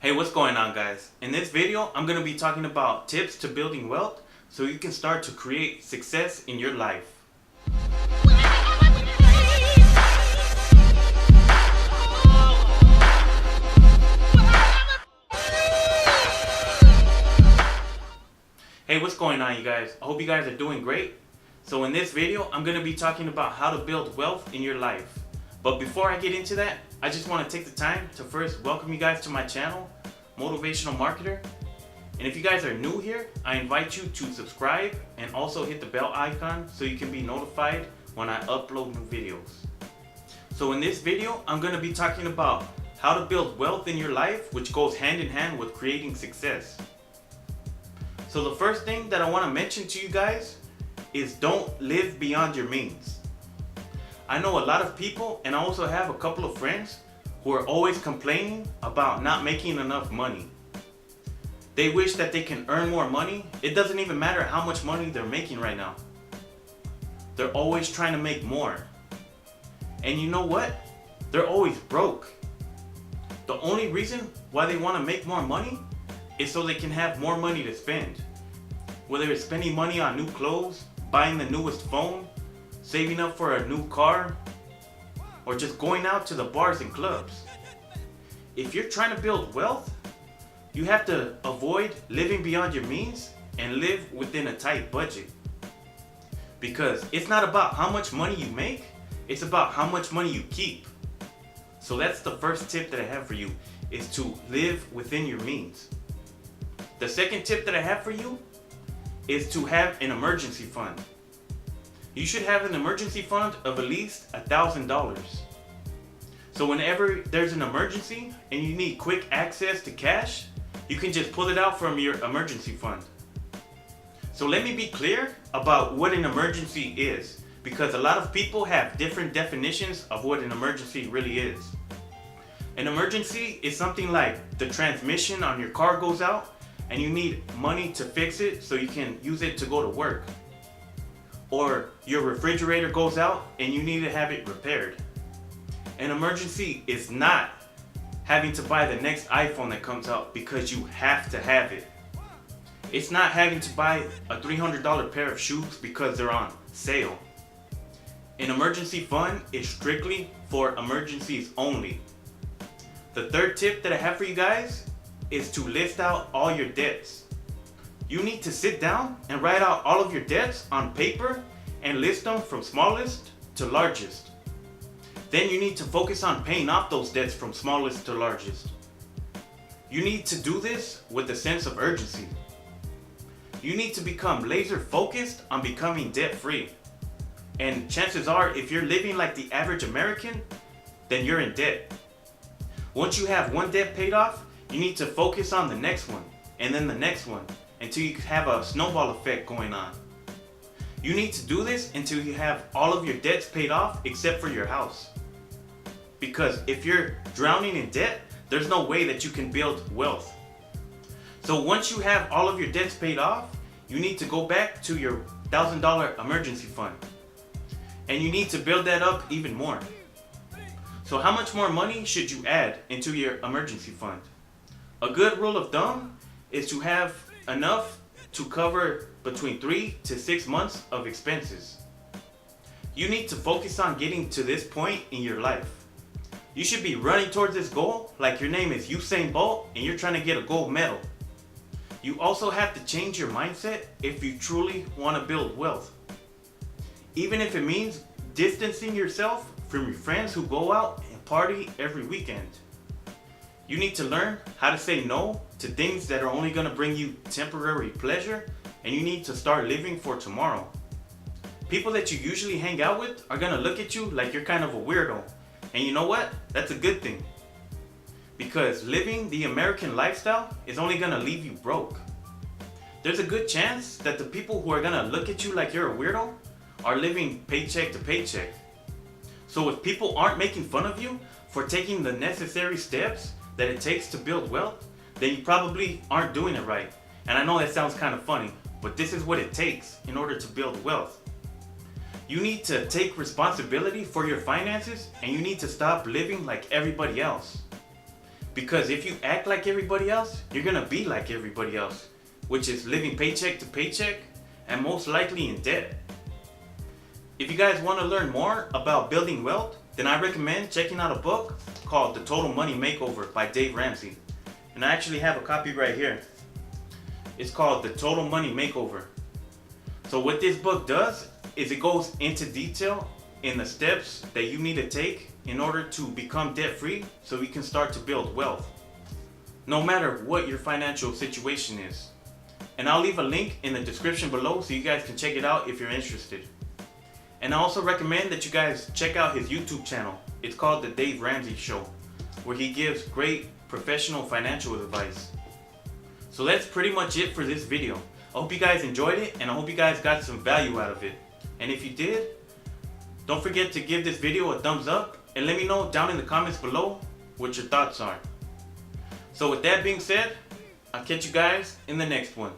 Hey, what's going on, guys? In this video, I'm going to be talking about tips to building wealth so you can start to create success in your life. Hey, what's going on, you guys? I hope you guys are doing great. So in this video, I'm going to be talking about how to build wealth in your life. But before I get into that, I just want to take the time to first welcome you guys to my channel, Motivational Marketer. And if you guys are new here, I invite you to subscribe and also hit the bell icon so you can be notified when I upload new videos. So in this video, I'm going to be talking about how to build wealth in your life, which goes hand in hand with creating success. So the first thing that I want to mention to you guys is don't live beyond your means. I know a lot of people, and I also have a couple of friends who are always complaining about not making enough money. They wish that they can earn more money. It doesn't even matter how much money they're making right now. They're always trying to make more. And you know what? They're always broke. The only reason why they want to make more money is so they can have more money to spend. Whether it's spending money on new clothes, buying the newest phone, saving up for a new car, or just going out to the bars and clubs. If you're trying to build wealth, you have to avoid living beyond your means and live within a tight budget. Because it's not about how much money you make, it's about how much money you keep. So that's the first tip that I have for you, is to live within your means. The second tip that I have for you is to have an emergency fund. You should have an emergency fund of at least $1,000. So whenever there's an emergency and you need quick access to cash, you can just pull it out from your emergency fund. So let me be clear about what an emergency is, because a lot of people have different definitions of what an emergency really is. An emergency is something like the transmission on your car goes out and you need money to fix it so you can use it to go to work. Or your refrigerator goes out and you need to have it repaired. An emergency is not having to buy the next iPhone that comes out because you have to have it. It's not having to buy a $300 pair of shoes because they're on sale. An emergency fund is strictly for emergencies only. The third tip that I have for you guys is to list out all your debts. You need to sit down and write out all of your debts on paper and list them from smallest to largest. Then you need to focus on paying off those debts from smallest to largest. You need to do this with a sense of urgency. You need to become laser focused on becoming debt free. And chances are, if you're living like the average American, then you're in debt. Once you have one debt paid off, you need to focus on the next one, and then the next one, until you have a snowball effect going on. You need to do this until you have all of your debts paid off except for your house. Because if you're drowning in debt, there's no way that you can build wealth. So once you have all of your debts paid off, you need to go back to your $1,000 emergency fund. And you need to build that up even more. So how much more money should you add into your emergency fund? A good rule of thumb is to have enough to cover between 3 to 6 months of expenses. You need to focus on getting to this point in your life. You should be running towards this goal like your name is Usain Bolt and you're trying to get a gold medal. You also have to change your mindset if you truly want to build wealth. Even if it means distancing yourself from your friends who go out and party every weekend. You need to learn how to say no to things that are only going to bring you temporary pleasure, and you need to start living for tomorrow. People that you usually hang out with are going to look at you like you're kind of a weirdo. And you know what? That's a good thing. Because living the American lifestyle is only going to leave you broke. There's a good chance that the people who are going to look at you like you're a weirdo are living paycheck to paycheck. So if people aren't making fun of you for taking the necessary steps that it takes to build wealth, then you probably aren't doing it right. And I know that sounds kind of funny, but this is what it takes in order to build wealth. You need to take responsibility for your finances, and you need to stop living like everybody else. Because if you act like everybody else, you're gonna be like everybody else, which is living paycheck to paycheck and most likely in debt. If you guys want to learn more about building wealth, then I recommend checking out a book called The Total Money Makeover by Dave Ramsey. And I actually have a copy right here. It's called The Total Money Makeover. So what this book does is it goes into detail in the steps that you need to take in order to become debt free so you can start to build wealth, no matter what your financial situation is. And I'll leave a link in the description below so you guys can check it out if you're interested. And I also recommend that you guys check out his YouTube channel. It's called The Dave Ramsey Show, where he gives great professional financial advice. So that's pretty much it for this video. I hope you guys enjoyed it and I hope you guys got some value out of it. And if you did, don't forget to give this video a thumbs up and let me know down in the comments below what your thoughts are. So with that being said, I'll catch you guys in the next one.